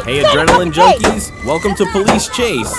Hey, adrenaline junkies, welcome to Police Chase.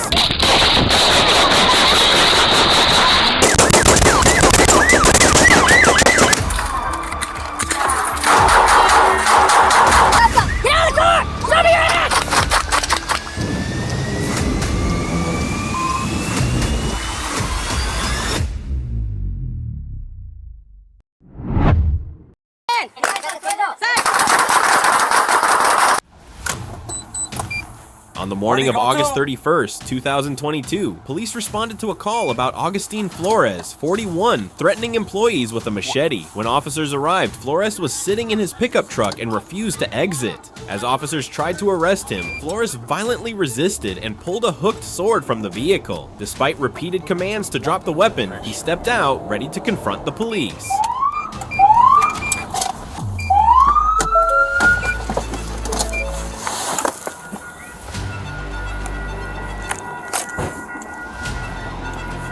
On the morning of August 31st, 2022, police responded to a call about Augustine Flores, 41, threatening employees with a machete. When officers arrived, Flores was sitting in his pickup truck and refused to exit. As officers tried to arrest him, Flores violently resisted and pulled a hooked sword from the vehicle. Despite repeated commands to drop the weapon, he stepped out, ready to confront the police.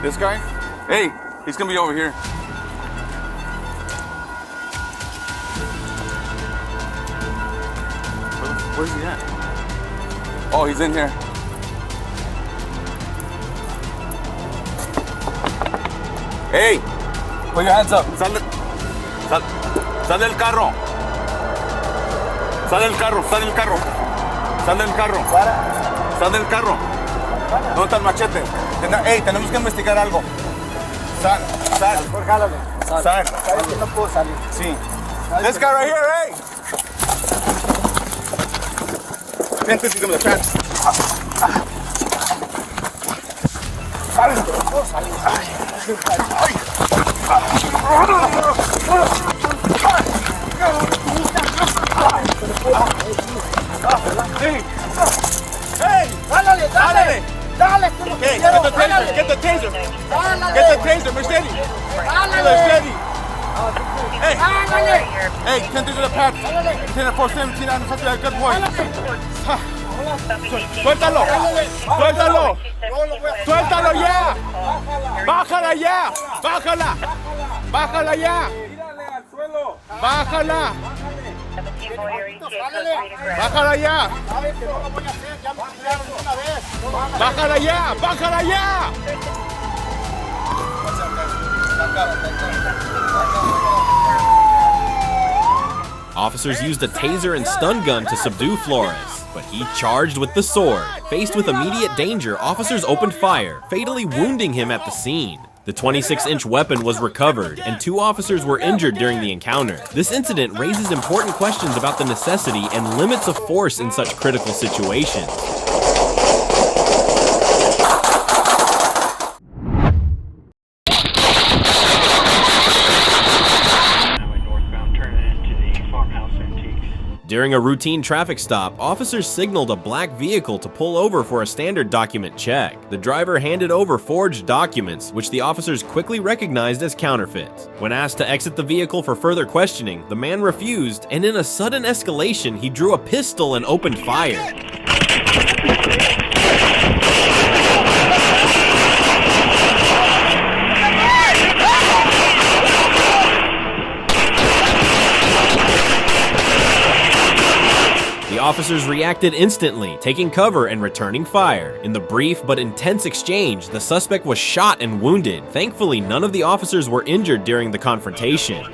This guy? Hey, he's gonna be over here. Where's he at? Oh, he's in here. Hey, put your hands up. Sal del carro. Sal del carro, sal del carro. Sal del carro. Sal del carro. ¿Dónde está el machete? Hey, tenemos que investigar algo. Sal. Sal. No puedo salir. Sí. This guy right here, hey! Vente, sígueme la chance. Sal. No puedo salir. Hey! Dale! Dale, okay, get the taser, get the taser. Get the taser, Machete. Machete. Hey, 10 to the pad. 10 4 17, I'm such a good boy. Suéltalo. Suéltalo. Suéltalo ya. Bájala ya. Bájala. Bájala ya. Bájala. Bájala ya. Bájala ya. Bájala ya. Officers used a taser and stun gun to subdue Flores, but he charged with the sword. Faced with immediate danger, officers opened fire, fatally wounding him at the scene. The 26-inch weapon was recovered, and 2 officers were injured during the encounter. This incident raises important questions about the necessity and limits of force in such critical situations. During a routine traffic stop, officers signaled a black vehicle to pull over for a standard document check. The driver handed over forged documents, which the officers quickly recognized as counterfeits. When asked to exit the vehicle for further questioning, the man refused, and in a sudden escalation, he drew a pistol and opened fire. The officers reacted instantly, taking cover and returning fire. In the brief but intense exchange, the suspect was shot and wounded. Thankfully, none of the officers were injured during the confrontation.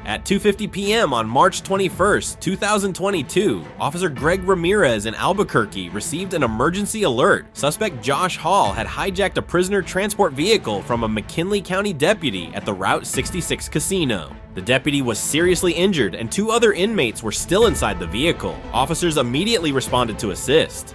At 2:50 p.m. on March 21st, 2022, Officer Greg Ramirez in Albuquerque received an emergency alert. Suspect Josh Hall had hijacked a prisoner transport vehicle from a McKinley County deputy at the Route 66 casino. The deputy was seriously injured and 2 other inmates were still inside the vehicle. Officers immediately responded to assist.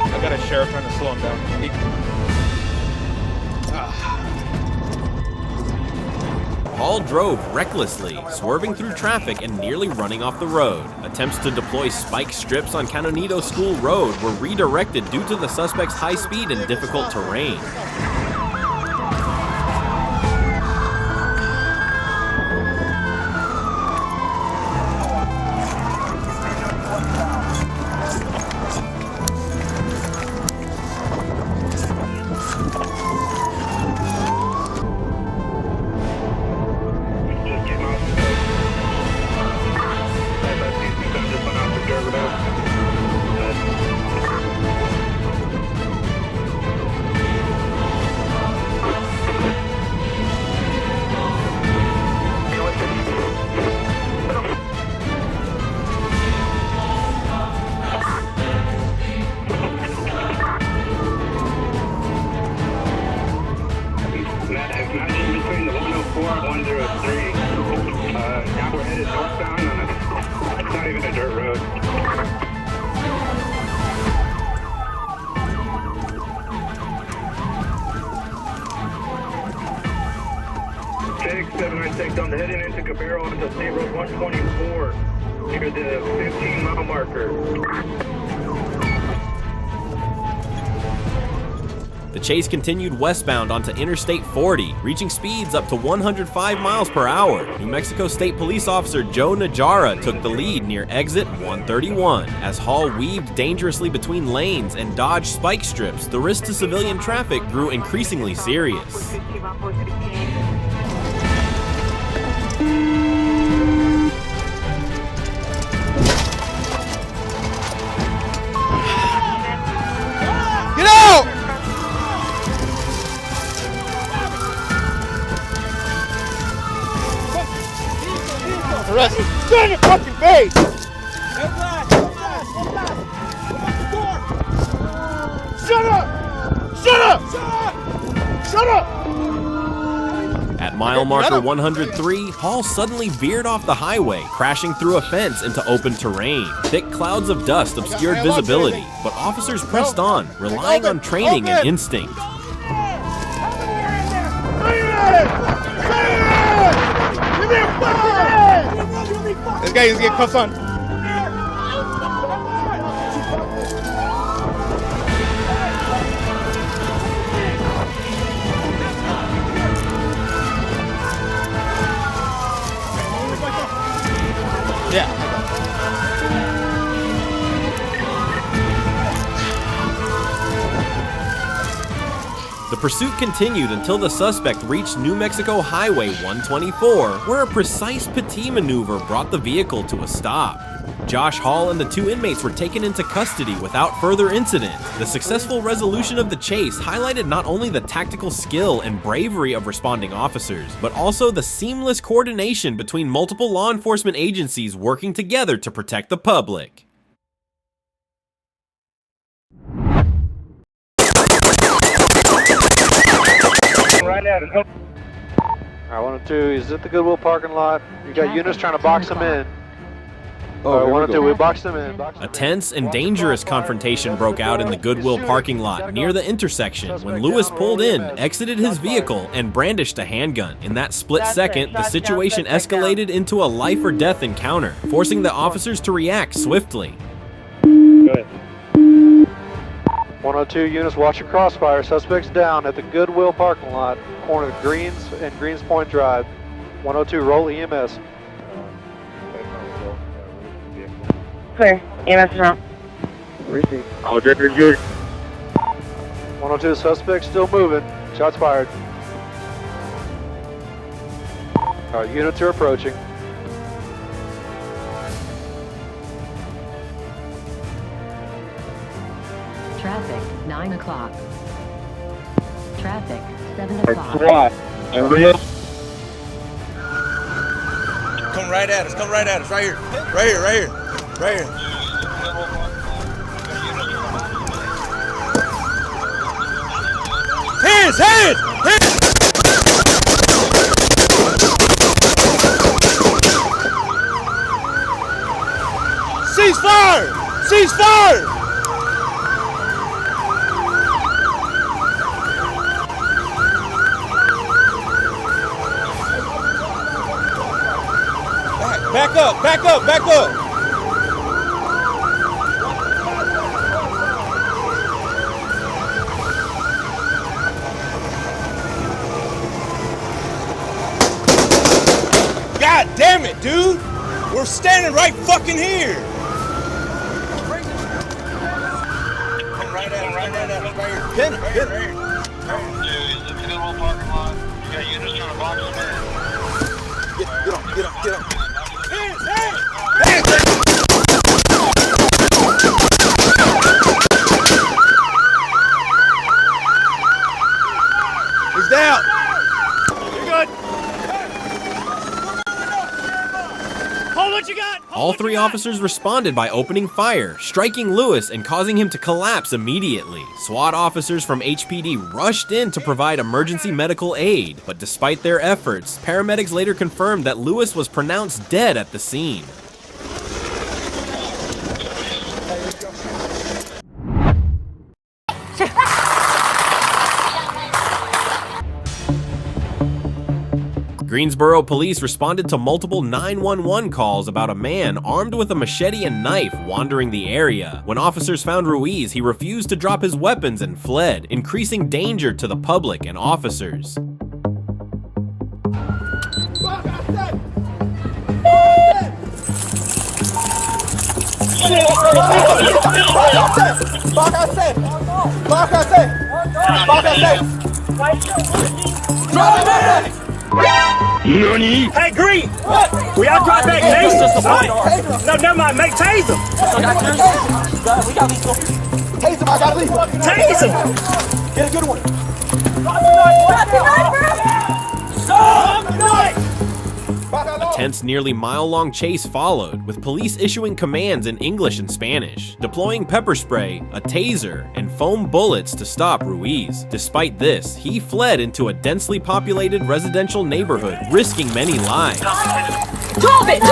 I got a sheriff trying to slow him down. Hall Hall drove recklessly, swerving through traffic and nearly running off the road. Attempts to deploy spike strips on Canonito School Road were redirected due to the suspect's high speed and difficult terrain. Between the 104 and 103. Now we're headed northbound on it's not even a dirt road. 796 on the heading into Cabero onto State Road 124 near the 15-mile marker. The chase continued westbound onto Interstate 40, reaching speeds up to 105 miles per hour. New Mexico State Police Officer Joe Najara took the lead near exit 131. As Hall weaved dangerously between lanes and dodged spike strips, the risk to civilian traffic grew increasingly serious. Get out! Arrest. Get in your fucking face! Shut up! Shut up! Shut up! At mile marker 103, Hall suddenly veered off the highway, crashing through a fence into open terrain. Thick clouds of dust obscured visibility, but officers pressed on, relying on training and instinct. This guy is getting cuffed on. Yeah. The pursuit continued until the suspect reached New Mexico Highway 124, where a precise petit maneuver brought the vehicle to a stop. Josh Hall and the two inmates were taken into custody without further incident. The successful resolution of the chase highlighted not only the tactical skill and bravery of responding officers, but also the seamless coordination between multiple law enforcement agencies working together to protect the public. Right now, Alright, 102, he's at the Goodwill parking lot. You got units trying to box him in. Oh, 102, we boxed him in. A tense and dangerous confrontation broke out in the Goodwill parking lot near the intersection when Lewis pulled in, exited his vehicle, and brandished a handgun. In that split second, the situation escalated into a life or death encounter, forcing the officers to react swiftly. Go ahead. 102 units, watch your crossfire. Suspects down at the Goodwill parking lot, corner of Greens and Greens Point Drive. 102, roll EMS. Clear. EMS is on. Receive. All driver good. 102, suspect still moving. Shots fired. Alright, units are approaching. Traffic, 9 o'clock. Traffic, 7 That's o'clock. SWAT. Everybody else? Come right at us, come right at us, right here. Right here, right here, right here. Hands, hands, hands! Cease fire! Cease fire! Back up, back up, back up. God damn it, dude! We're standing right fucking here! Come right at us, right here. Pin it. Dude, he's in the Goodwill parking lot. You got units trying to box him in. Get up. Hands! He's down! You're good. Hold what you got. All three officers responded by opening fire, striking Lewis and causing him to collapse immediately. SWAT officers from HPD rushed in to provide emergency medical aid, but despite their efforts, paramedics later confirmed that Lewis was pronounced dead at the scene. Greensboro police responded to multiple 911 calls about a man armed with a machete and knife wandering the area. When officers found Ruiz, he refused to drop his weapons and fled, increasing danger to the public and officers. Nani? Hey, Green! What? We all drop back taser. No, never mind. Make taser. We got these. Taser, I gotta leave. Taser. Get a good one. Stop the knife! A tense, nearly mile-long chase followed, with police issuing commands in English and Spanish, deploying pepper spray, a taser, and foam bullets to stop Ruiz. Despite this, he fled into a densely populated residential neighborhood, risking many lives. Drop it!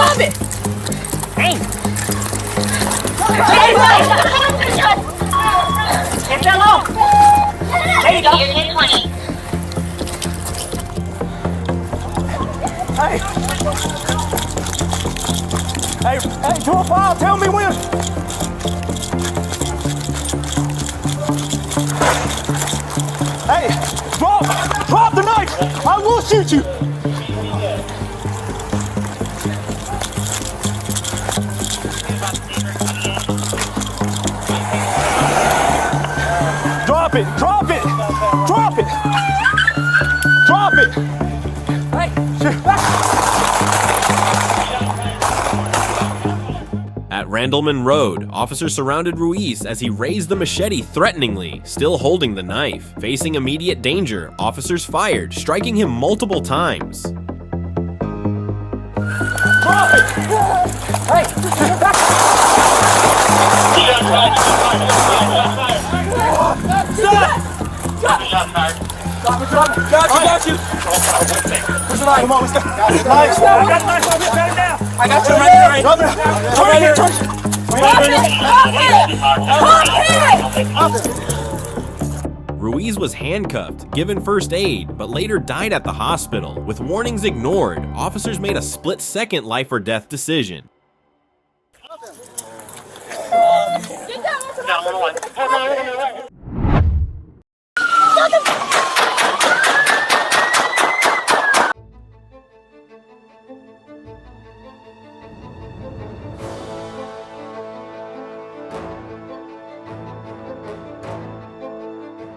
Hey! Get low! There you go. You're 1020. Hey, do a file. Tell me when. Hey, drop the knife. I will shoot you. Drop it. At Randleman Road, officers surrounded Ruiz as he raised the machete threateningly, still holding the knife. Facing immediate danger, officers fired, striking him multiple times. Drop it. Hey. Got you. Where's the knife? Come on, let's go. I got you right there. Turn here. Ruiz was handcuffed, given first aid, but later died at the hospital. With warnings ignored, officers made a split-second life or death decision.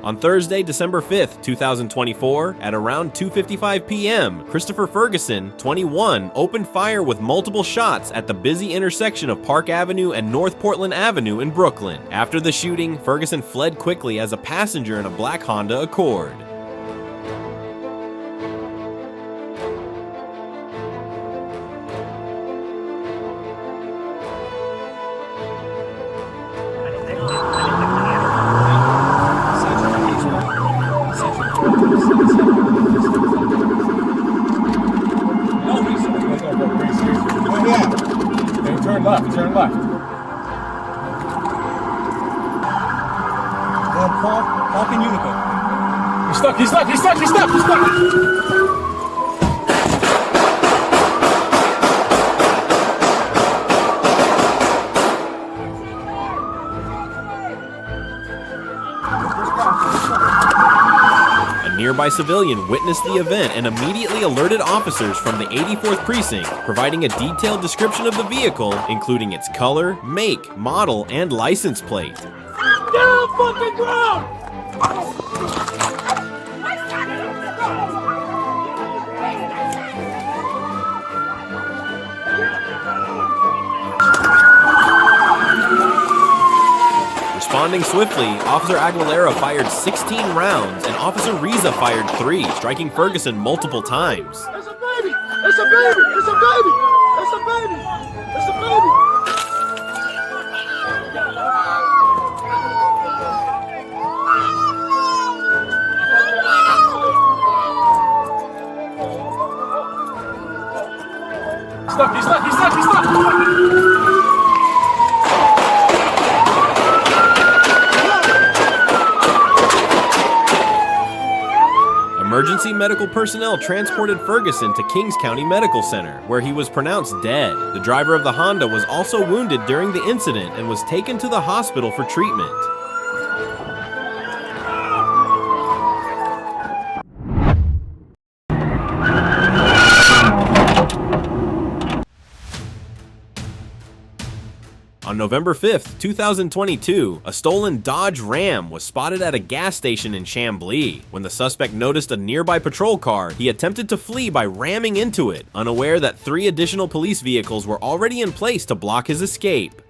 On Thursday, December 5th, 2024, at around 2:55 p.m., Christopher Ferguson, 21, opened fire with multiple shots at the busy intersection of Park Avenue and North Portland Avenue in Brooklyn. After the shooting, Ferguson fled quickly as a passenger in a black Honda Accord. Turn left. Paul can Unica. He's stuck. nearby civilian witnessed the event and immediately alerted officers from the 84th Precinct, providing a detailed description of the vehicle, including its color, make, model, and license plate. Get on the fucking ground! Responding swiftly, Officer Aguilera fired 16 rounds and Officer Riza fired 3, striking Ferguson multiple times. It's a baby! It's a baby! It's a baby! It's a baby! It's a baby! Stuck! He's stuck! He's stuck! He's stuck! Emergency medical personnel transported Ferguson to Kings County Medical Center, where he was pronounced dead. The driver of the Honda was also wounded during the incident and was taken to the hospital for treatment. On November 5th, 2022, a stolen Dodge Ram was spotted at a gas station in Chamblee. When the suspect noticed a nearby patrol car, he attempted to flee by ramming into it, unaware that 3 additional police vehicles were already in place to block his escape.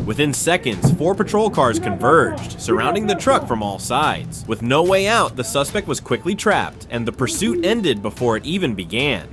Within seconds, 4 patrol cars converged, surrounding the truck from all sides. With no way out, the suspect was quickly trapped, and the pursuit ended before it even began.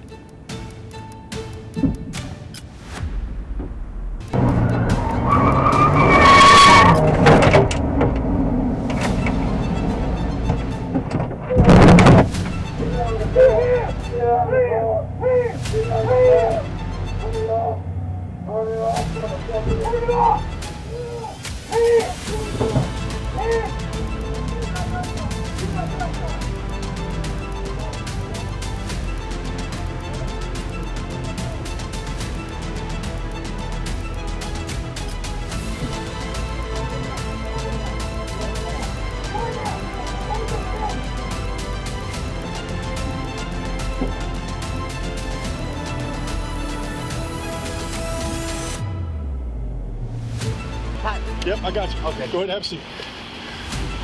Yep, I got you. Okay, go ahead, have a seat.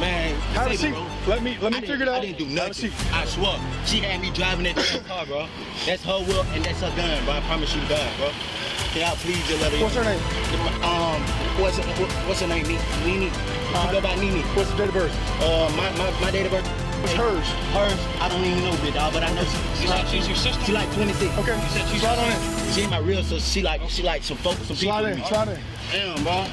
Man, have a seat. Let me figure it out. I didn't do nothing. I swear. She had me driving that damn car, bro. That's her wheel and that's her gun, bro. I promise you the gun, bro. Can y'all please just let her? What's her name? What's her name? Nene. She go by Nene. What's the date of birth? My date of birth. What's hers? Hers, I don't even know, big dog, but I know she's your sister. She like 26. Okay. You said she's slide on in. She ain't my real sister. She like some folks, some people. Slide in. Damn, bro.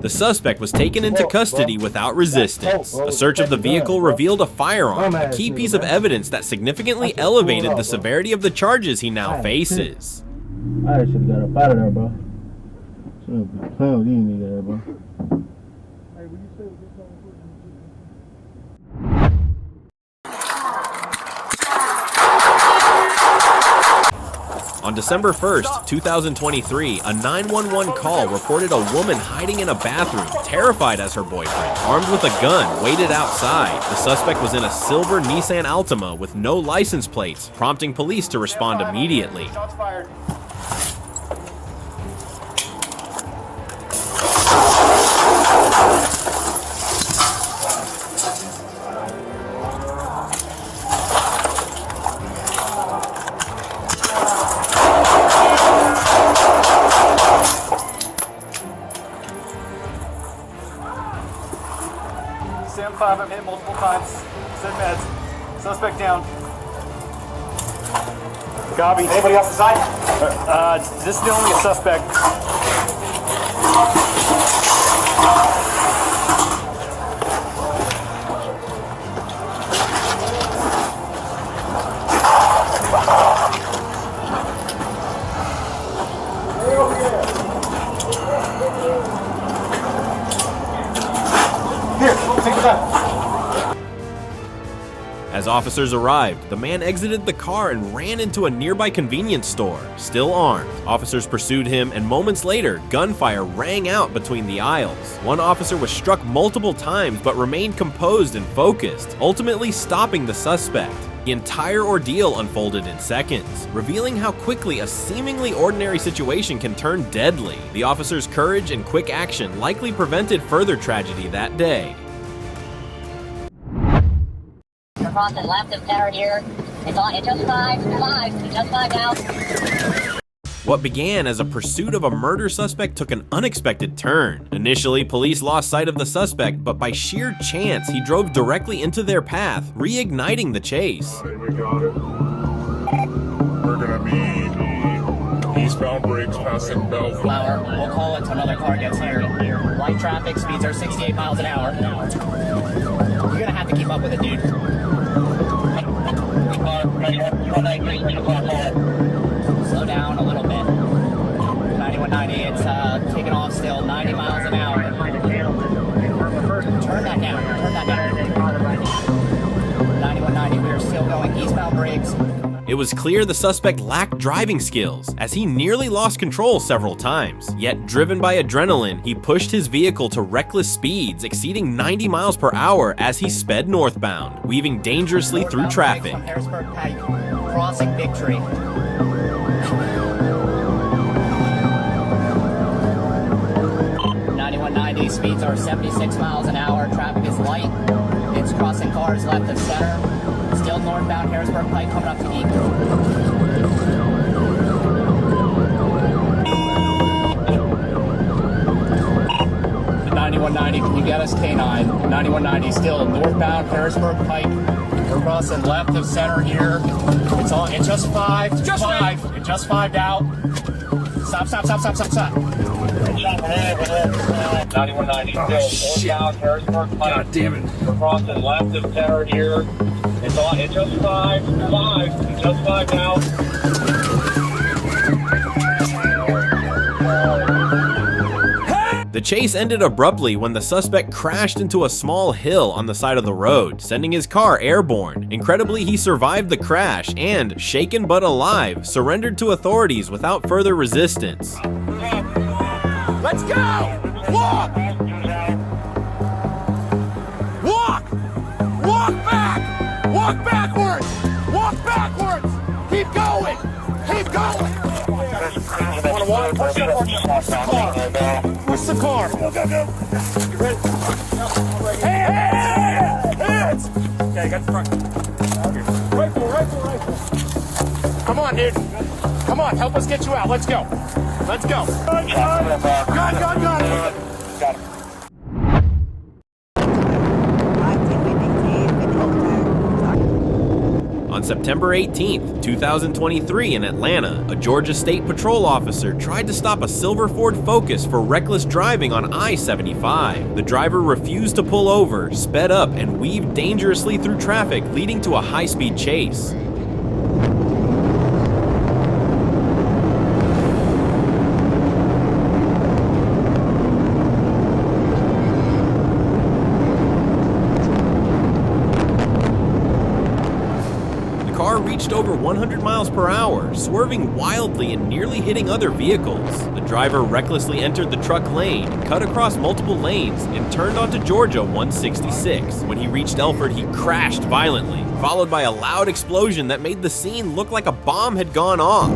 The suspect was taken into custody without resistance. A search of the vehicle revealed a firearm, a key piece of evidence that significantly elevated the severity of the charges he now faces. I should have got up out of there, bro. Should have playing with these niggas, bro. On December 1st, 2023, a 911 call reported a woman hiding in a bathroom, terrified as her boyfriend, armed with a gun, waited outside. The suspect was in a silver Nissan Altima with no license plates, prompting police to respond immediately. Shots fired. Sam 5, I'm hit multiple times. Send meds. Suspect down. Copy. Anybody else inside? This is the only suspect. Here, take the gun. As officers arrived, the man exited the car and ran into a nearby convenience store, still armed. Officers pursued him, and moments later, gunfire rang out between the aisles. One officer was struck multiple times but remained composed and focused, ultimately stopping the suspect. The entire ordeal unfolded in seconds, revealing how quickly a seemingly ordinary situation can turn deadly. The officer's courage and quick action likely prevented further tragedy that day. Across the left of center here. It's just five now. What began as a pursuit of a murder suspect took an unexpected turn. Initially, police lost sight of the suspect, but by sheer chance, he drove directly into their path, reigniting the chase. We got it. We're gonna be eastbound brakes passing Bellflower. We'll call it till another car gets here. Light traffic, speeds are 68 miles an hour. You're gonna have to keep up with it, dude. Slow down a little bit. 9190, it's taking off still, 90 miles an hour. Turn that down, turn that down. 9190, we are still going eastbound brakes. It was clear the suspect lacked driving skills, as he nearly lost control several times. Yet, driven by adrenaline, he pushed his vehicle to reckless speeds, exceeding 90 miles per hour as he sped northbound, weaving dangerously through traffic. Harrisburg Pike, crossing Victory. 9190, speeds are 76 miles an hour, traffic is light. It's crossing cars left of center. Still northbound Harrisburg Pike coming up to Eagle. 9190, can you get us K9? 9190, still northbound Harrisburg Pike. We're crossing left of center here. It's just five. Just five. It's just five out. Stop. 9190, still northbound Harrisburg Pike. God damn it. We're crossing left of center here. It's just five. It's just five out. The chase ended abruptly when the suspect crashed into a small hill on the side of the road, sending his car airborne. Incredibly, he survived the crash and, shaken but alive, surrendered to authorities without further resistance. Let's go! Walk! Walk back! Walk backwards! Walk backwards! Keep going! Keep going! Want to walk? Push the car! Push the car! Go! Hands! Okay, got the front. Rifle! Come on, dude. Come on, help us get you out. Let's go. Gun! Got him. On September 18th, 2023 in Atlanta, a Georgia State Patrol officer tried to stop a silver Ford Focus for reckless driving on I-75. The driver refused to pull over, sped up, and weaved dangerously through traffic, leading to a high-speed chase. reached over 100 miles per hour, swerving wildly and nearly hitting other vehicles. The driver recklessly entered the truck lane, cut across multiple lanes, and turned onto Georgia 166. When he reached Elford, he crashed violently, followed by a loud explosion that made the scene look like a bomb had gone off.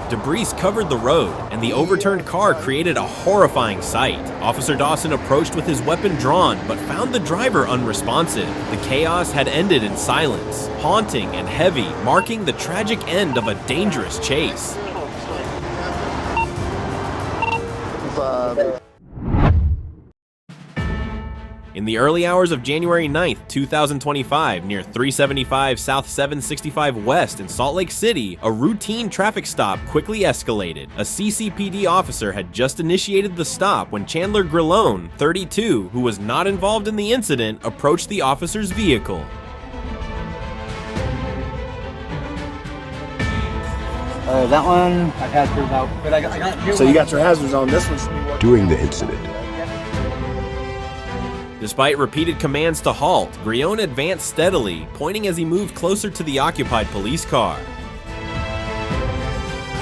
Debris covered the road, and the overturned car created a horrifying sight. Officer Dawson approached with his weapon drawn, but found the driver unresponsive. The chaos had ended in silence, haunting and heavy, marking the tragic end of a dangerous chase. In the early hours of January 9th, 2025, near 375 South 765 West in Salt Lake City, a routine traffic stop quickly escalated. A CCPD officer had just initiated the stop when Chandler Grillone, 32, who was not involved in the incident, approached the officer's vehicle. That one, I had to about, but I got So you got your hazards on this one? During the incident, despite repeated commands to halt, Grillone advanced steadily, pointing as he moved closer to the occupied police car.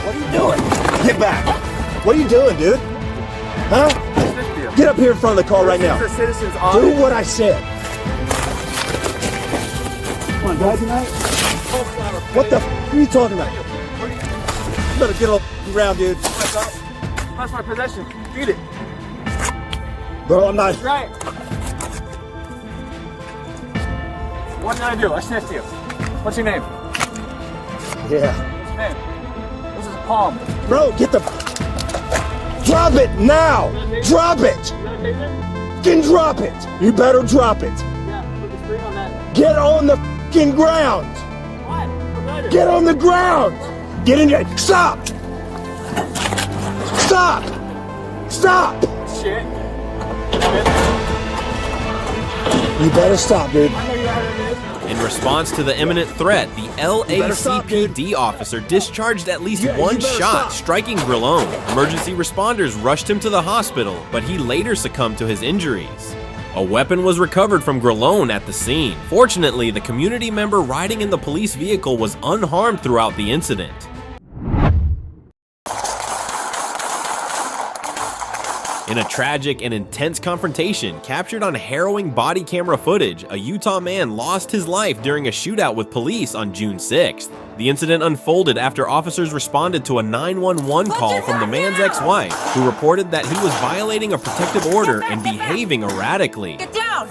What are you doing? Get back! What are you doing, dude? Huh? Get up here in front of the car right now. Do what I said. Come on, drive tonight? What the f are you talking about? You better get on the ground, dude. That's my possession. Beat it. Bro, I'm not. Right. What did I do? I sniffed you. What's your name? Yeah. What's your name? This is Palm. Bro, get the... Drop it now! Drop it! Fucking drop it! You better drop it. Yeah, put the screen on that. Get on the fucking ground! What? Get on the ground! Get in there! Stop! Stop! Stop! Shit. You better stop, dude. In response to the imminent threat, the LACPD officer discharged at least one shot, striking Grillone. Emergency responders rushed him to the hospital, but he later succumbed to his injuries. A weapon was recovered from Grillone at the scene. Fortunately, the community member riding in the police vehicle was unharmed throughout the incident. In a tragic and intense confrontation captured on harrowing body camera footage, a Utah man lost his life during a shootout with police on June 6th. The incident unfolded after officers responded to a 911 call from the man's ex-wife, who reported that he was violating a protective order and behaving erratically. Get down!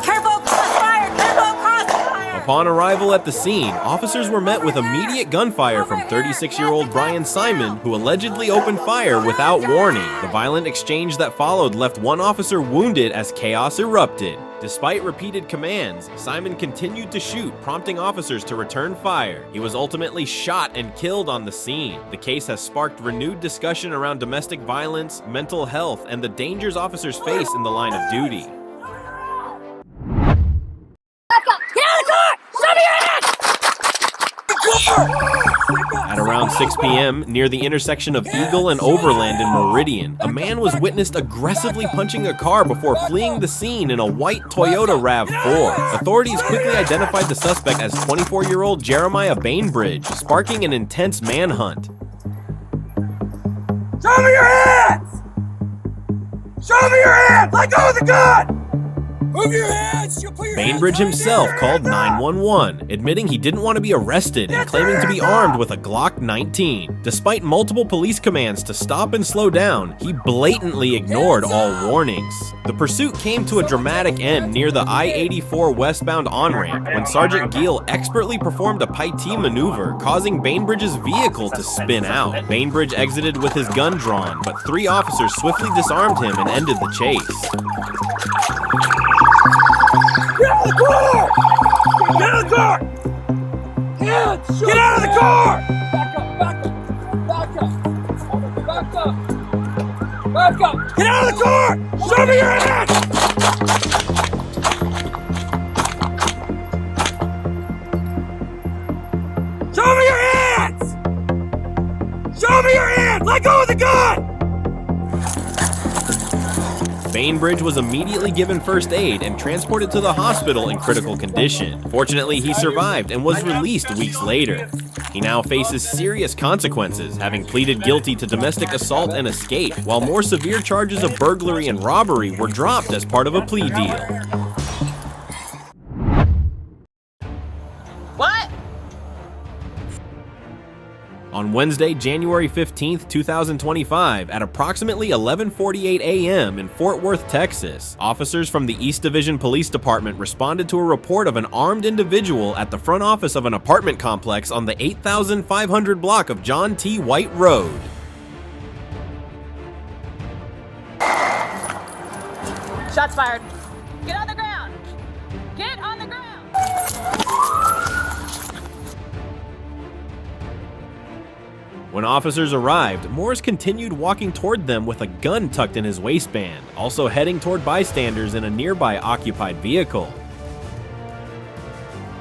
Careful, crossfire! Careful, crossfire! Upon arrival at the scene, officers were met with immediate gunfire from 36-year-old Brian Simon, who allegedly opened fire without warning. The violent exchange that followed left one officer wounded as chaos erupted. Despite repeated commands, Simon continued to shoot, prompting officers to return fire. He was ultimately shot and killed on the scene. The case has sparked renewed discussion around domestic violence, mental health, and the dangers officers face in the line of duty. At around 6 p.m., near the intersection of Eagle and Overland in Meridian, a man was witnessed aggressively punching a car before fleeing the scene in a white Toyota RAV4. Authorities quickly identified the suspect as 24-year-old Jeremiah Bainbridge, sparking an intense manhunt. Show me your hands! Show me your hands! Let go of the gun! Move your hands! Bainbridge himself called 911, admitting he didn't want to be arrested and claiming to be armed with a Glock 19. Despite multiple police commands to stop and slow down, he blatantly ignored all warnings. The pursuit came to a dramatic end near the I-84 westbound on-ramp when Sergeant Gill expertly performed a Paitee maneuver, causing Bainbridge's vehicle to spin out. Bainbridge exited with his gun drawn, but 3 officers swiftly disarmed him and ended the chase. Get out of the car! Get out of the car! Hands! Get out of the car! Back up! Back up! Back up! Back Get out of the car! Show me your hands! Show me your hands! Show me your hands! Let go of the gun! Bainbridge was immediately given first aid and transported to the hospital in critical condition. Fortunately, he survived and was released weeks later. He now faces serious consequences, having pleaded guilty to domestic assault and escape, while more severe charges of burglary and robbery were dropped as part of a plea deal. What? On Wednesday, January 15th, 2025, at approximately 11:48 a.m. in Fort Worth, Texas, officers from the East Division Police Department responded to a report of an armed individual at the front office of an apartment complex on the 8500 block of John T. White Road. Shots fired. Get on the ground. Get on the ground. When officers arrived, Morris continued walking toward them with a gun tucked in his waistband, also heading toward bystanders in a nearby occupied vehicle.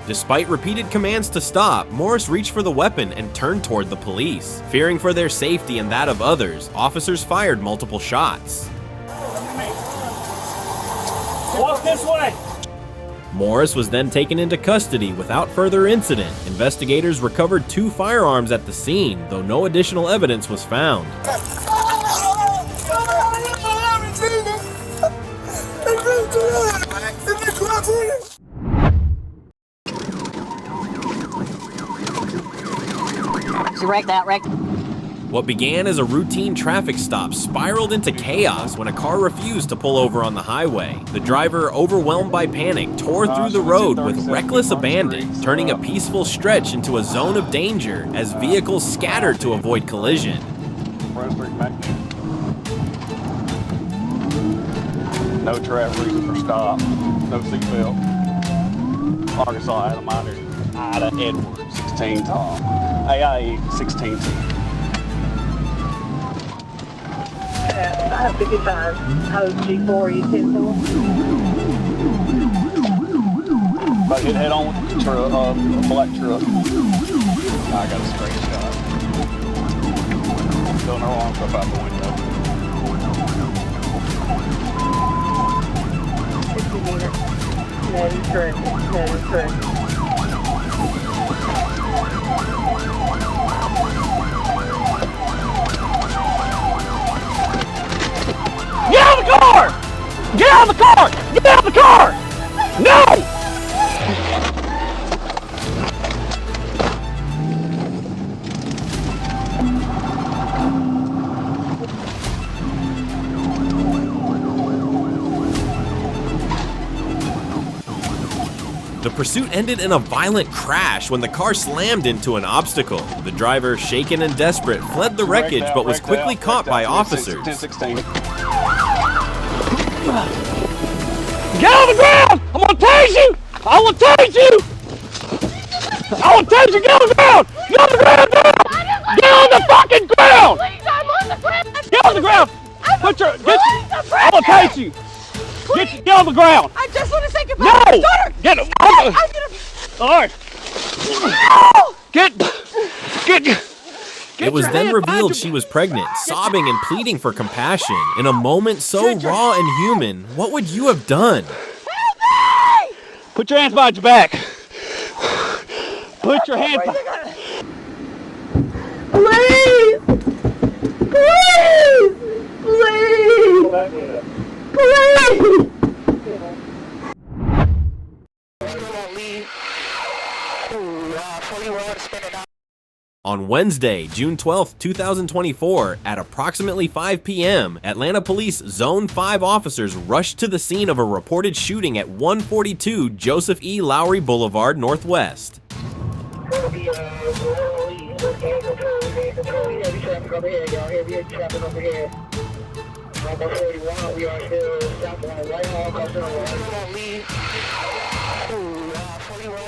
Despite repeated commands to stop, Morris reached for the weapon and turned toward the police. Fearing for their safety and that of others, officers fired multiple shots. Walk this way. Morris was then taken into custody without further incident. Investigators recovered 2 firearms at the scene, though no additional evidence was found. Wreck that, wreck. What began as a routine traffic stop spiraled into chaos when a car refused to pull over on the highway. The driver, overwhelmed by panic, tore through the road with reckless abandon, turning a peaceful stretch into a zone of danger as vehicles scattered to avoid collision. No traffic reason for stop. No seatbelt. Arkansas, Adam Minor, Ida Edwards, 16 Tom. AIE 16 T. I have 55. OG4, you 10-4. But hit head on with the truck, black truck. I got a straight shot. Still no arms up out the window. 60 meter. That is correct. That is correct. Get out of the car! Get out of the car! Get out of the car! No! The pursuit ended in a violent crash when the car slammed into an obstacle. The driver, shaken and desperate, fled the wreckage but was quickly caught by officers. 10-16. Get on the ground! I'm gonna tase you! I will tase you! I will tase you! Get on the ground! Get on the ground now! Get on the fucking ground! Please, I'm on the ground! Get on the ground! Put your, get, I will tase you! Get on the ground! I just want to say goodbye No! to my daughter! Get him! I'm gonna... Alright! No! Get It was then revealed she was pregnant, sobbing and pleading for compassion. In a moment so raw and human, what would you have done? Put your hands behind your back. Put your hands behind. Please! Please! Please! Please! On Wednesday, June 12, 2024, at approximately 5 p.m., Atlanta Police Zone 5 officers rushed to the scene of a reported shooting at 142 Joseph E. Lowry Boulevard Northwest.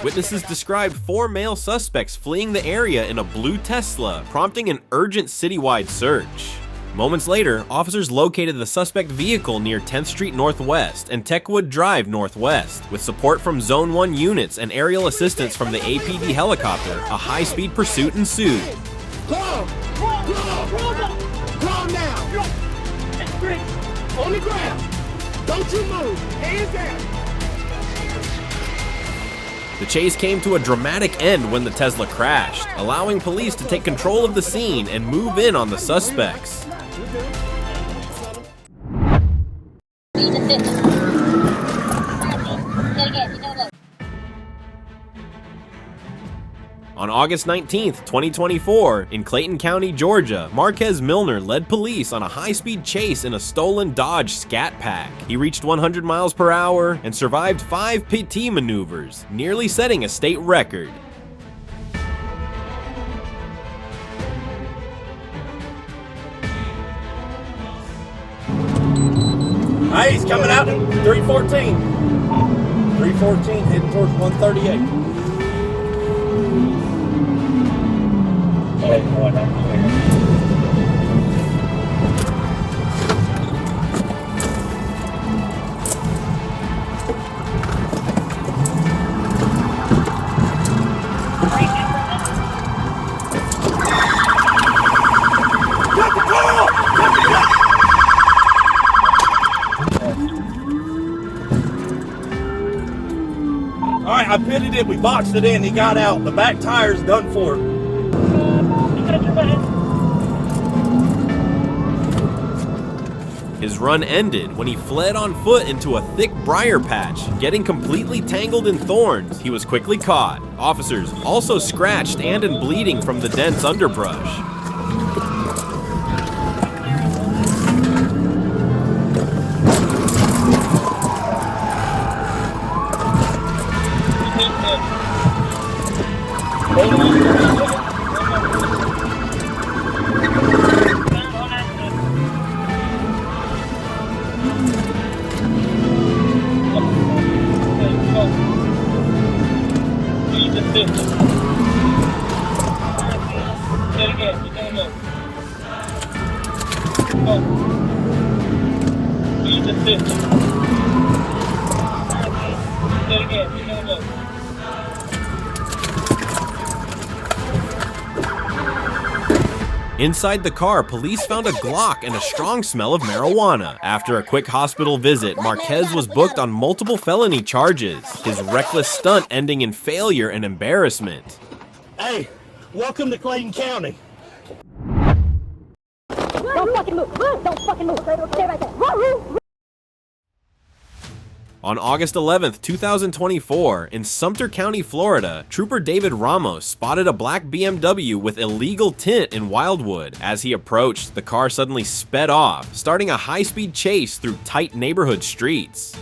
Witnesses described 4 male suspects fleeing the area in a blue Tesla, prompting an urgent citywide search. Moments later, officers located the suspect vehicle near 10th Street Northwest and Techwood Drive Northwest. With support from Zone 1 units and aerial assistance from the APD helicopter, a high-speed pursuit ensued. Calm down. On the ground. Don't you move. Hands down. The chase came to a dramatic end when the Tesla crashed, allowing police to take control of the scene and move in on the suspects. On August 19th, 2024, in Clayton County, Georgia, Marquez Milner led police on a high-speed chase in a stolen Dodge Scat Pack. He reached 100 miles per hour and survived 5 PT maneuvers, nearly setting a state record. Hey, he's coming out at 314. 314 heading towards 138. Alright, I pitted it, we boxed it in, he got out. The back tire's done for. His run ended when he fled on foot into a thick briar patch, getting completely tangled in thorns. He was quickly caught. Officers also scratched and bleeding from the dense underbrush. Inside the car, police found a Glock and a strong smell of marijuana. After a quick hospital visit, Marquez was booked on multiple felony charges, his reckless stunt ending in failure and embarrassment. Hey, welcome to Clayton County. Don't fucking move. Don't fucking move. Stay right there. On August 11th, 2024, in Sumter County, Florida, Trooper David Ramos spotted a black BMW with illegal tint in Wildwood. As he approached, the car suddenly sped off, starting a high-speed chase through tight neighborhood streets.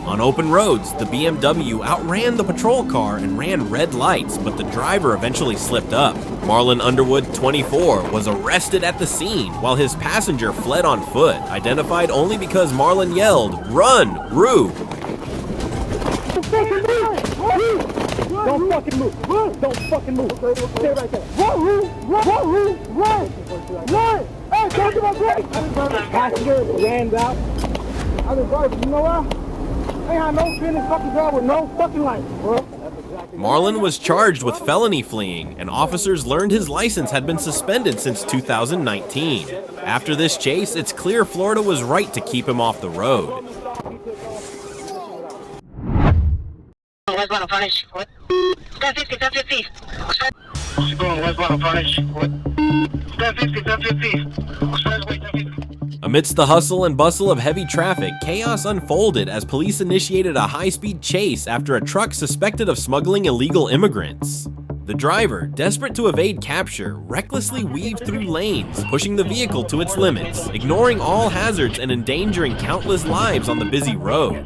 On open roads, the BMW outran the patrol car and ran red lights, but the driver eventually slipped up. Marlon Underwood, 24, was arrested at the scene, while his passenger fled on foot, identified only because Marlon yelled, "Run, Rue!" Don't fucking move. Don't fucking move. Stay right there. Run. Hey, don't give a break. Passenger ran out. I was driving, you know what? I ain't had no business fucking drive with no fucking lights, bro. Marlon was charged with felony fleeing, and officers learned his license had been suspended since 2019. After this chase, it's clear Florida was right to keep him off the road. Amidst the hustle and bustle of heavy traffic, chaos unfolded as police initiated a high-speed chase after a truck suspected of smuggling illegal immigrants. The driver, desperate to evade capture, recklessly weaved through lanes, pushing the vehicle to its limits, ignoring all hazards and endangering countless lives on the busy road.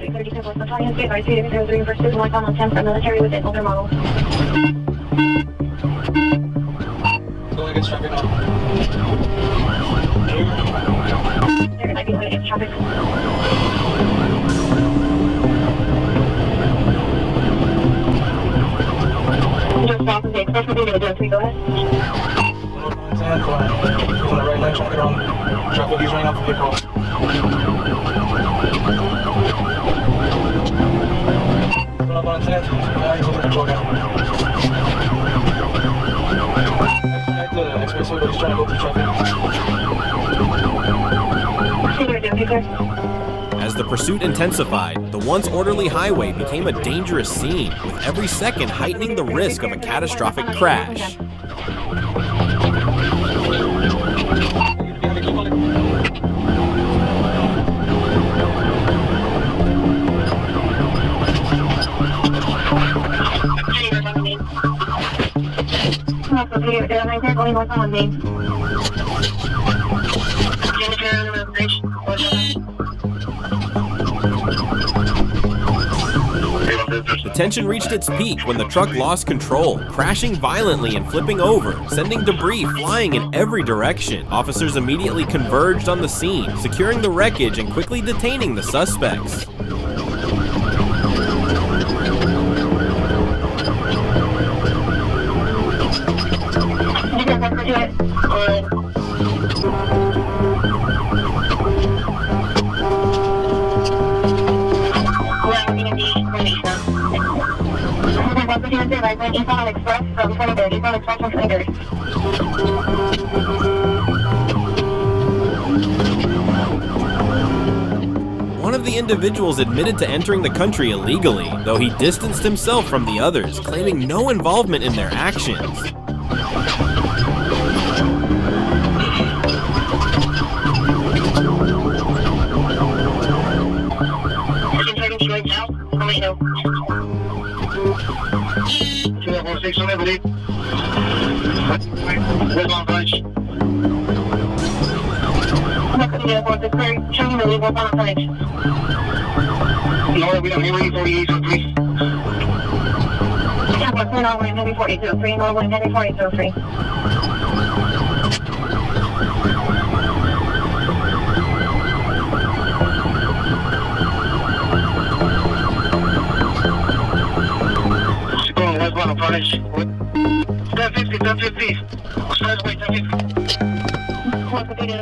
As the pursuit intensified, the once orderly highway became a dangerous scene, with every second heightening the risk of a catastrophic crash. The tension reached its peak when the truck lost control, crashing violently and flipping over, sending debris flying in every direction. Officers immediately converged on the scene, securing the wreckage and quickly detaining the suspects. One of the individuals admitted to entering the country illegally, though he distanced himself from the others, claiming no involvement in their actions.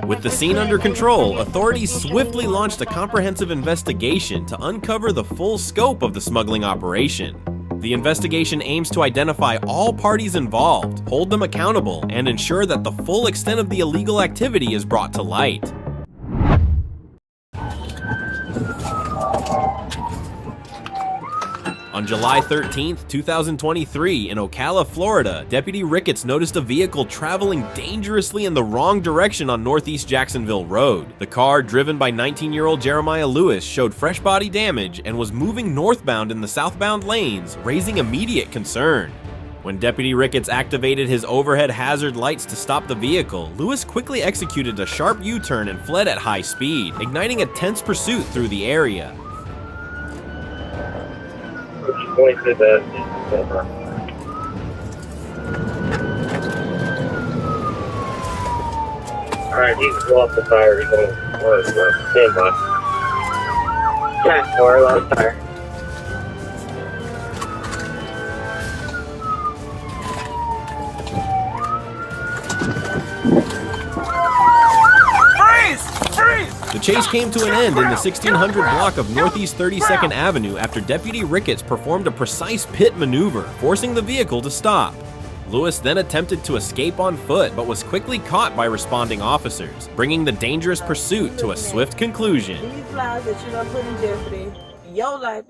With the scene under control, authorities swiftly launched a comprehensive investigation to uncover the full scope of the smuggling operation. The investigation aims to identify all parties involved, hold them accountable, and ensure that the full extent of the illegal activity is brought to light. On July 13, 2023, in Ocala, Florida, Deputy Ricketts noticed a vehicle traveling dangerously in the wrong direction on Northeast Jacksonville Road. The car, driven by 19-year-old Jeremiah Lewis, showed fresh body damage and was moving northbound in the southbound lanes, raising immediate concern. When Deputy Ricketts activated his overhead hazard lights to stop the vehicle, Lewis quickly executed a sharp U-turn and fled at high speed, igniting a tense pursuit through the area. Alright, you can go off the fire. You're going to stand by. 10-4, lost fire. Freeze! The The chase came to an end in the 1600 block of Northeast 32nd Avenue after Deputy Ricketts performed a precise pit maneuver, forcing the vehicle to stop. Lewis then attempted to escape on foot, but was quickly caught by responding officers, bringing the dangerous pursuit to a swift conclusion. These lives that you're gonna put in jeopardy, your life.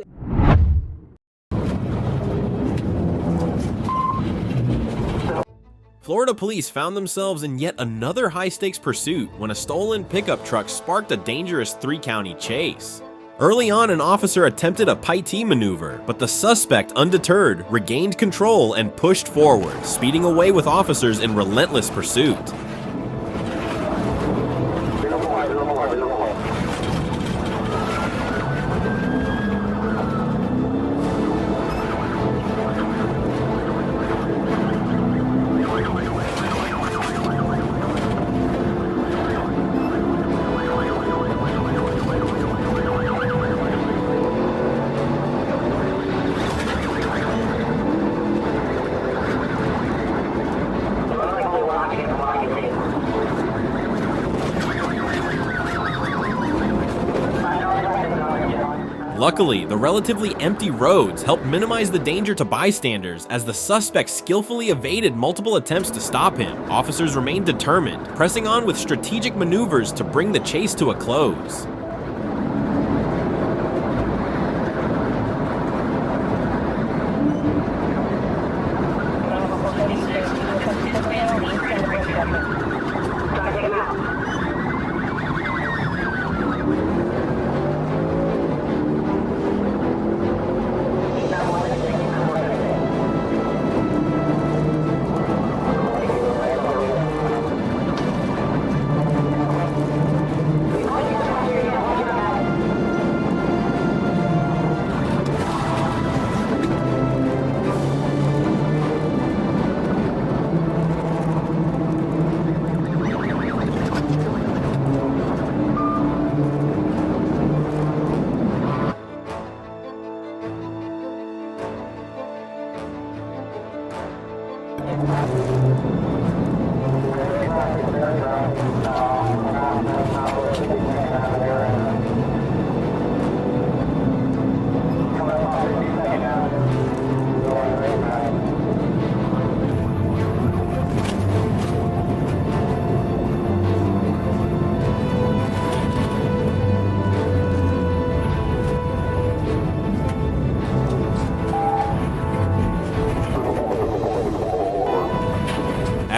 Florida police found themselves in yet another high-stakes pursuit when a stolen pickup truck sparked a dangerous three-county chase. Early on, an officer attempted a Piety maneuver, but the suspect, undeterred, regained control and pushed forward, speeding away with officers in relentless pursuit. Luckily, the relatively empty roads helped minimize the danger to bystanders as the suspect skillfully evaded multiple attempts to stop him. Officers remained determined, pressing on with strategic maneuvers to bring the chase to a close.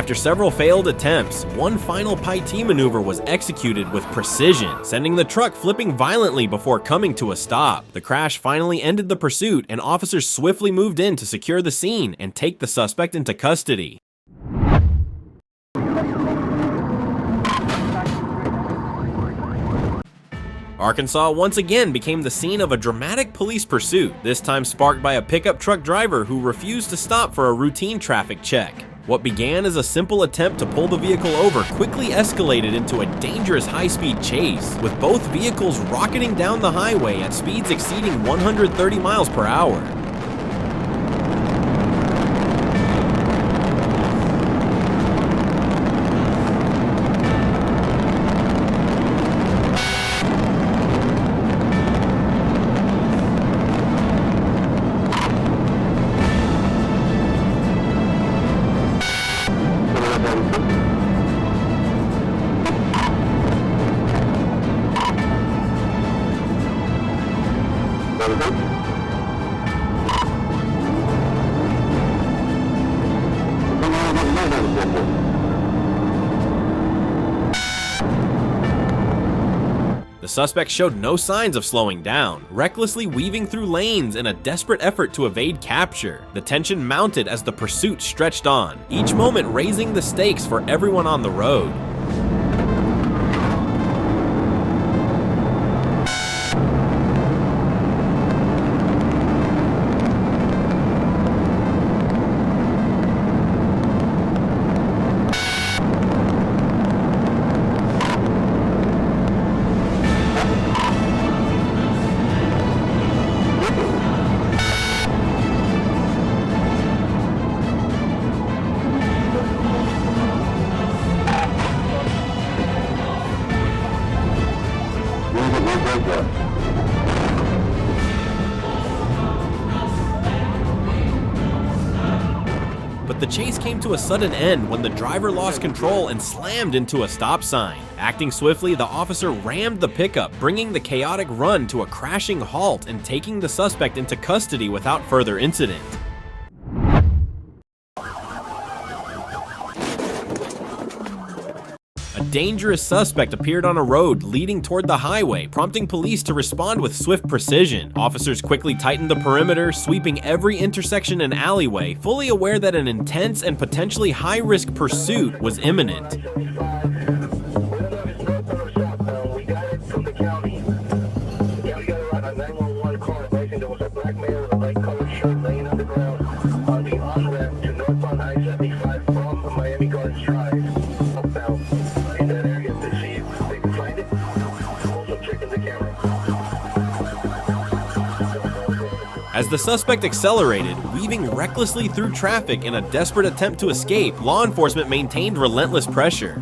After several failed attempts, one final Piety maneuver was executed with precision, sending the truck flipping violently before coming to a stop. The crash finally ended the pursuit, and officers swiftly moved in to secure the scene and take the suspect into custody. Arkansas once again became the scene of a dramatic police pursuit, this time sparked by a pickup truck driver who refused to stop for a routine traffic check. What began as a simple attempt to pull the vehicle over quickly escalated into a dangerous high-speed chase, with both vehicles rocketing down the highway at speeds exceeding 130 miles per hour. The suspect showed no signs of slowing down, recklessly weaving through lanes in a desperate effort to evade capture. The tension mounted as the pursuit stretched on, each moment raising the stakes for everyone on the road. But the chase came to a sudden end when the driver lost control and slammed into a stop sign. Acting swiftly, the officer rammed the pickup, bringing the chaotic run to a crashing halt and taking the suspect into custody without further incident. A dangerous suspect appeared on a road leading toward the highway, prompting police to respond with swift precision. Officers quickly tightened the perimeter, sweeping every intersection and alleyway, fully aware that an intense and potentially high-risk pursuit was imminent. As the suspect accelerated, weaving recklessly through traffic in a desperate attempt to escape, law enforcement maintained relentless pressure.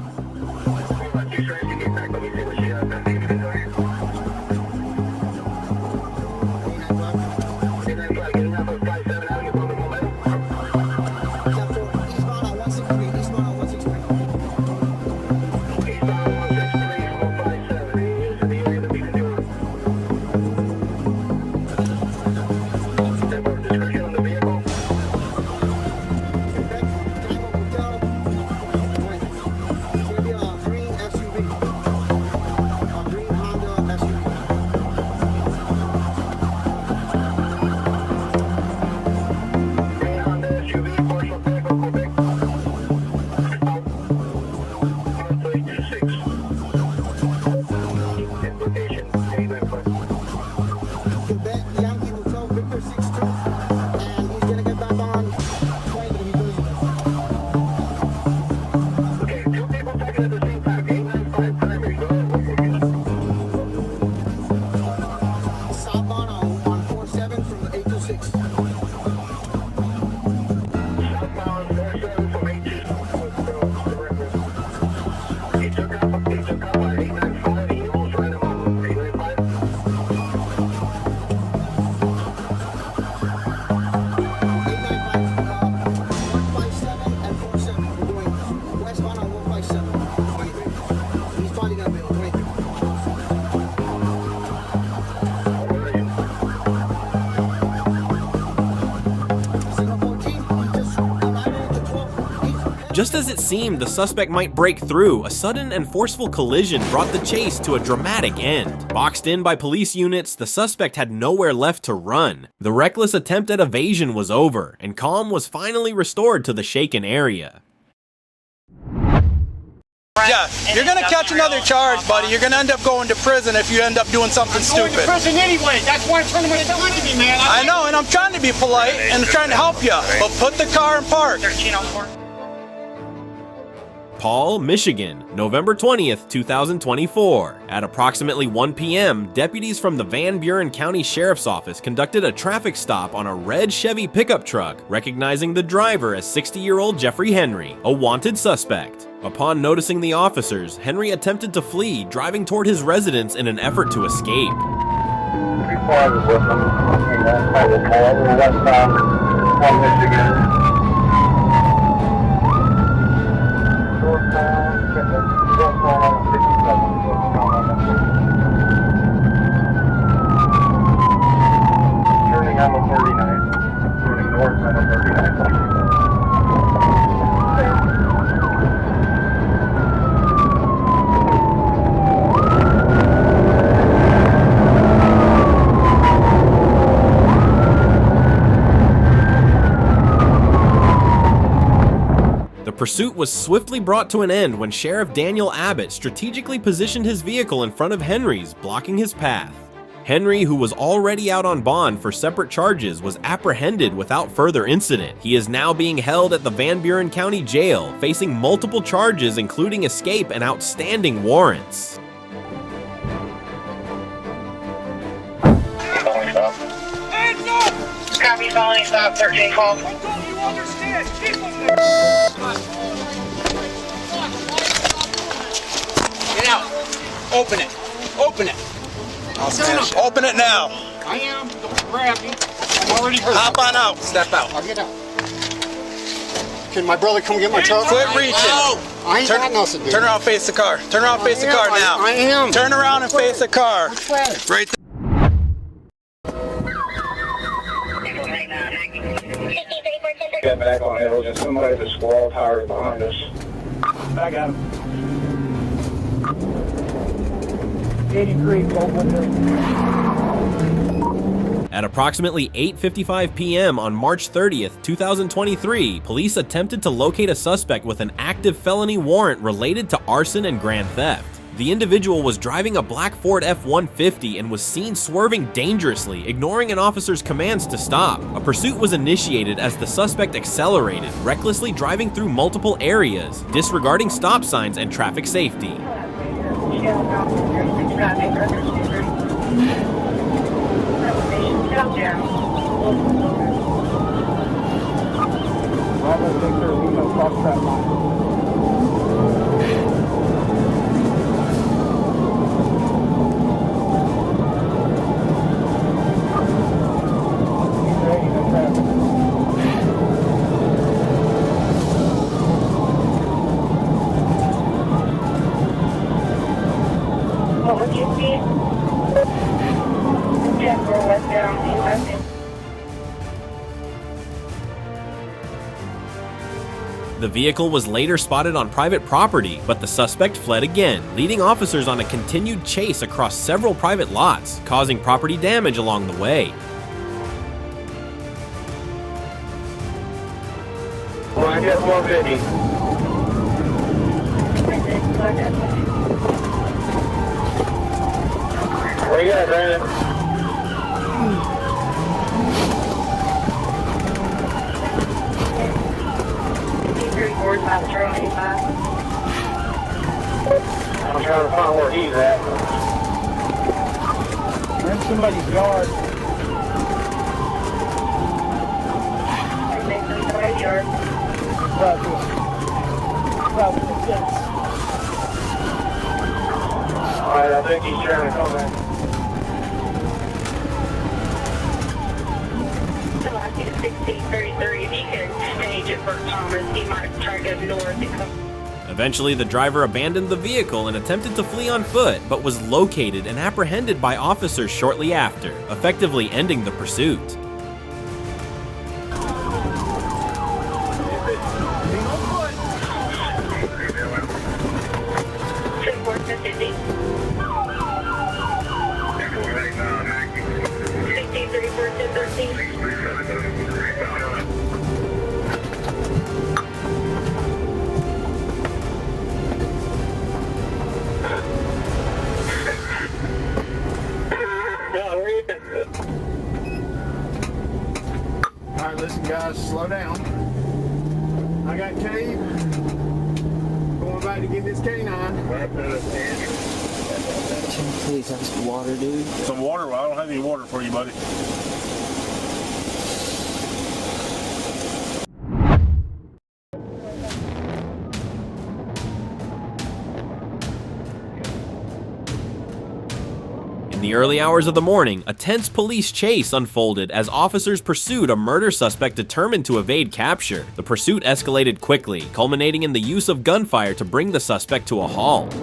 Just as it seemed the suspect might break through, a sudden and forceful collision brought the chase to a dramatic end. Boxed in by police units, the suspect had nowhere left to run. The reckless attempt at evasion was over, and calm was finally restored to the shaken area. Yeah, you're gonna catch another charge, buddy. You're gonna end up going to prison if you end up doing something stupid. I'm going to prison anyway. That's why I'm trying to make it good to me, man. I know, and I'm trying to be polite and trying to help you, but put the car in park. Paul, Michigan, November 20th, 2024. At approximately 1 p.m., deputies from the Van Buren County Sheriff's Office conducted a traffic stop on a red Chevy pickup truck, recognizing the driver as 60-year-old Jeffrey Henry, a wanted suspect. Upon noticing the officers, Henry attempted to flee, driving toward his residence in an effort to escape. Michigan. Turning on the 39, turning north on the 39. The pursuit was swiftly brought to an end when Sheriff Daniel Abbott strategically positioned his vehicle in front of Henry's, blocking his path. Henry, who was already out on bond for separate charges, was apprehended without further incident. He is now being held at the Van Buren County Jail, facing multiple charges including escape and outstanding warrants. Hands up! Copy, following stop, 13 call. What don't you understand? Keep them there! Get out! Open it! Open it! I'll smash it. Open it now. I am. Don't grab me. I'm already hurt. Hop on out. Step out. I'll get out. Can my brother come get my truck? Quit reaching. I ain't got nothing, dude. Turn around, face the car. Turn around, face the car now. I am. Turn around and face the car. Which way? Right there. Get back on hill. Just somebody with a squirrel tower behind us. I got him. 83, both windows. At approximately 8:55 p.m. on March 30th, 2023, police attempted to locate a suspect with an active felony warrant related to arson and grand theft. The individual was driving a black Ford F-150 and was seen swerving dangerously, ignoring an officer's commands to stop. A pursuit was initiated as the suspect accelerated, recklessly driving through multiple areas, disregarding stop signs and traffic safety. What would you see? Check for westbound. The vehicle was later spotted on private property, but the suspect fled again, leading officers on a continued chase across several private lots, causing property damage along the way. Well, I get 150. Where you at, Brandon? I'm trying to find where he's at. We're in somebody's yard. Probably the fence. Alright, I think he's trying to come in. So I see 1633, if he can stage at Fort Thomas, he might try to go north and come. Eventually, the driver abandoned the vehicle and attempted to flee on foot, but was located and apprehended by officers shortly after, effectively ending the pursuit. Alright, listen guys, slow down. I got cave. Going back to get this canine. Please have some water, dude. Some water? Well, I don't have any water for you, buddy. In the early hours of the morning, a tense police chase unfolded as officers pursued a murder suspect determined to evade capture. The pursuit escalated quickly, culminating in the use of gunfire to bring the suspect to a halt.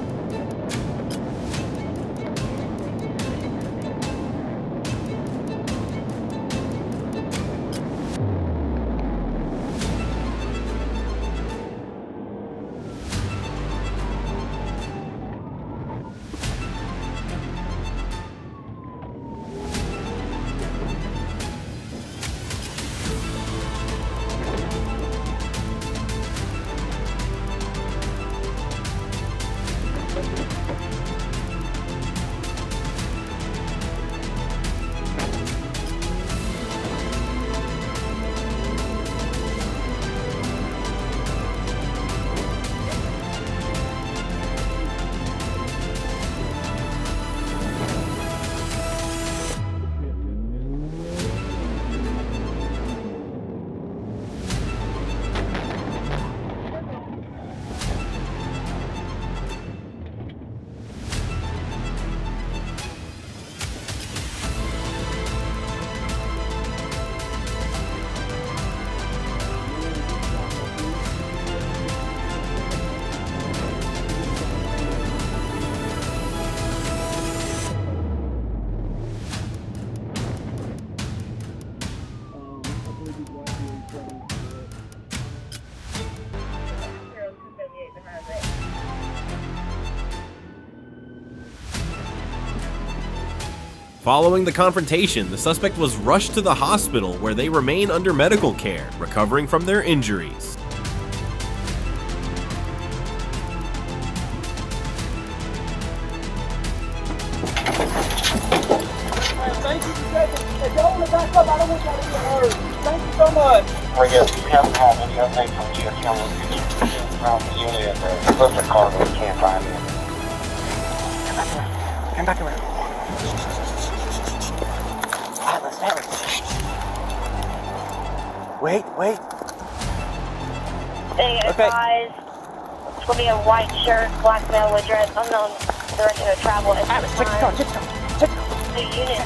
Following the confrontation, the suspect was rushed to the hospital where they remain under medical care, recovering from their injuries. Thank you for taking. If y'all want to back up, I don't want y'all to get hurt. Thank you so much. I guess we haven't had any update from GSM around the unit. There's a car that we can't find it. Come back around. Wait. They advise it's going to be a white shirt, black male with dress, unknown direction of travel at this time. The unit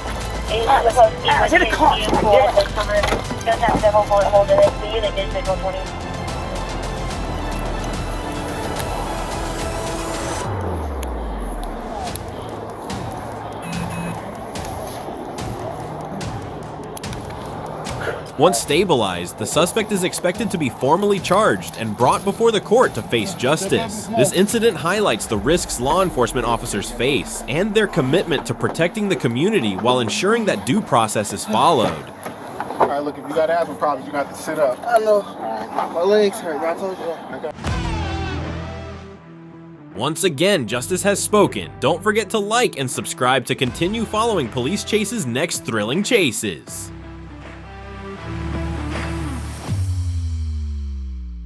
is supposed to be with his vehicle at this time. Does have several bullet holes in it. The unit is signal 20. Once stabilized, the suspect is expected to be formally charged and brought before the court to face justice. This incident highlights the risks law enforcement officers face and their commitment to protecting the community while ensuring that due process is followed. All right, look, if you got asthma problems, you got to sit up. I know. My legs hurt, bro. I told you. Okay. Once again, justice has spoken. Don't forget to like and subscribe to continue following Police Chase's next thrilling chases.